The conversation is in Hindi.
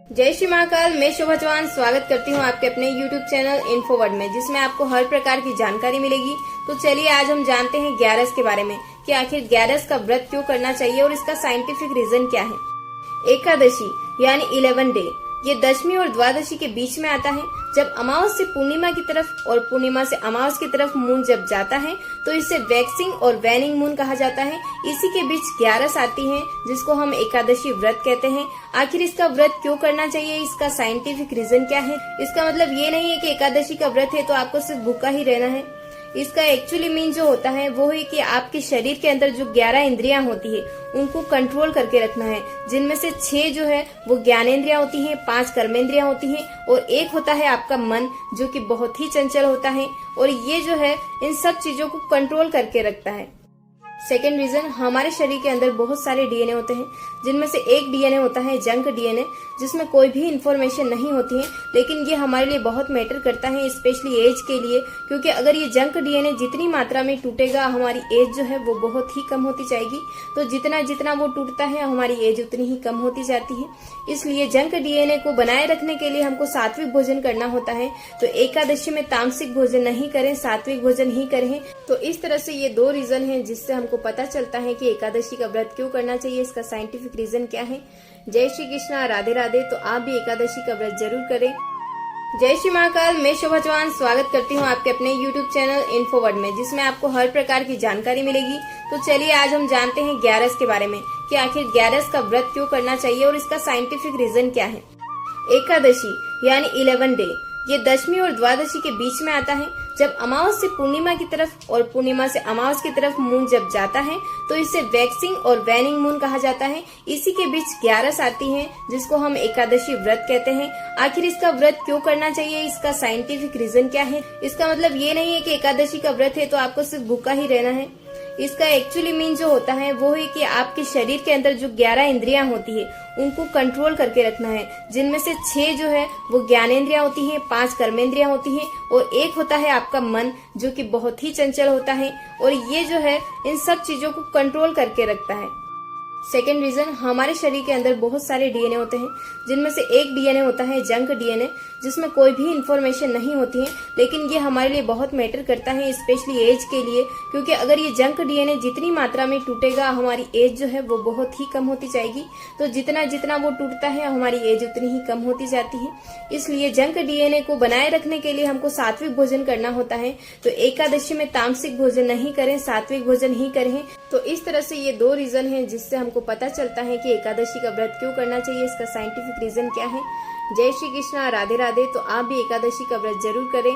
जय श्री महाकाल। मैं शोभा चौहान स्वागत करती हूँ आपके अपने YouTube चैनल इन्फोवर्ड में, जिसमें आपको हर प्रकार की जानकारी मिलेगी। तो चलिए आज हम जानते हैं ग्यारस के बारे में कि आखिर ग्यारस का व्रत क्यों करना चाहिए और इसका साइंटिफिक रीजन क्या है। एकादशी यानी 11 डे, ये दशमी और द्वादशी के बीच में आता है। जब अमावस से पूर्णिमा की तरफ और पूर्णिमा से अमावस की तरफ मून जब जाता है तो इसे वैक्सिंग और वैनिंग मून कहा जाता है। इसी के बीच ग्यारस आती है जिसको हम एकादशी व्रत कहते हैं। आखिर इसका व्रत क्यों करना चाहिए, इसका साइंटिफिक रीजन क्या है। इसका मतलब ये नहीं है कि एकादशी का व्रत है तो आपको सिर्फ भूखा ही रहना है। इसका एक्चुअली मीन जो होता है वो है कि आपके शरीर के अंदर जो 11 इंद्रियां होती है उनको कंट्रोल करके रखना है, जिनमें से 6 जो है वो ज्ञानेंद्रियां होती हैं, 5 कर्मेंद्रियां होती हैं और 1 होता है आपका मन, जो कि बहुत ही चंचल होता है और ये जो है इन सब चीजों को कंट्रोल करके रखता है। सेकेंड रीजन, हमारे शरीर के अंदर बहुत सारे डीएनए होते हैं, जिनमें से एक डीएनए होता है जंक डीएनए, जिसमें कोई भी इन्फॉर्मेशन नहीं होती है, लेकिन ये हमारे लिए बहुत मैटर करता है, स्पेशली एज के लिए। क्योंकि अगर ये जंक डीएनए जितनी मात्रा में टूटेगा हमारी एज जो है वो बहुत ही कम होती जाएगी। तो जितना जितना वो टूटता है हमारी एज उतनी ही कम होती जाती है। इसलिए जंक डीएनए को बनाए रखने के लिए हमको सात्विक भोजन करना होता है। तो एकादशी में तामसिक भोजन नहीं करें, सात्विक भोजन ही करें। तो इस तरह से ये 2 रीजन है जिससे हमको पता चलता है कि एकादशी का व्रत क्यों करना चाहिए, इसका साइंटिफिक रीजन क्या है। जय श्री कृष्णा, राधे राधे। तो आप भी एकादशी का व्रत जरूर करें। जय श्री महाकाल। मैं शोभा चौहान स्वागत करती हूँ आपके अपने YouTube चैनल इन्फोवर्ड में, जिसमें आपको हर प्रकार की जानकारी मिलेगी। तो चलिए आज हम जानते हैं ग्यारस के बारे में कि आखिर ग्यारस का व्रत क्यों करना चाहिए और इसका साइंटिफिक रीजन क्या है। एकादशी यानी 11 डे, ये दशमी और द्वादशी के बीच में आता है। जब अमावस से पूर्णिमा की तरफ और पूर्णिमा से अमावस की तरफ मून जब जाता है तो इसे वैक्सिंग और वैनिंग मून कहा जाता है। इसी के बीच ग्यारस आती है जिसको हम एकादशी व्रत कहते हैं। आखिर इसका व्रत क्यों करना चाहिए, इसका साइंटिफिक रीजन क्या है। इसका मतलब ये नहीं है कि एकादशी का व्रत है तो आपको सिर्फ भूखा ही रहना है। इसका एक्चुअली मीन जो होता है वो है कि आपके शरीर के अंदर जो 11 इंद्रियां होती है उनको कंट्रोल करके रखना है, जिनमें से 6 जो है वो ज्ञानेंद्रियां होती हैं, 5 कर्मेंद्रियां होती हैं और 1 होता है आपका मन, जो कि बहुत ही चंचल होता है और ये जो है इन सब चीजों को कंट्रोल करके रखता है। सेकेंड रीजन, हमारे शरीर के अंदर बहुत सारे डीएनए होते हैं, जिनमें से एक डीएनए होता है जंक डीएनए, जिसमें कोई भी इन्फॉर्मेशन नहीं होती है, लेकिन ये हमारे लिए बहुत मैटर करता है, स्पेशली एज के लिए। क्योंकि अगर ये जंक डीएनए जितनी मात्रा में टूटेगा हमारी एज जो है वो बहुत ही कम होती जाएगी। तो जितना जितना वो टूटता है हमारी एज उतनी ही कम होती जाती है। इसलिए जंक डीएनए को बनाए रखने के लिए हमको सात्विक भोजन करना होता है। तो एकादशी में तामसिक भोजन नहीं करें, सात्विक भोजन ही करें। तो इस तरह से ये 2 रीजन है जिससे हमको पता चलता है कि एकादशी का व्रत क्यों करना चाहिए, इसका साइंटिफिक रीजन क्या है। जय श्री कृष्णा, राधे राधे। तो आप भी एकादशी का व्रत जरूर करें।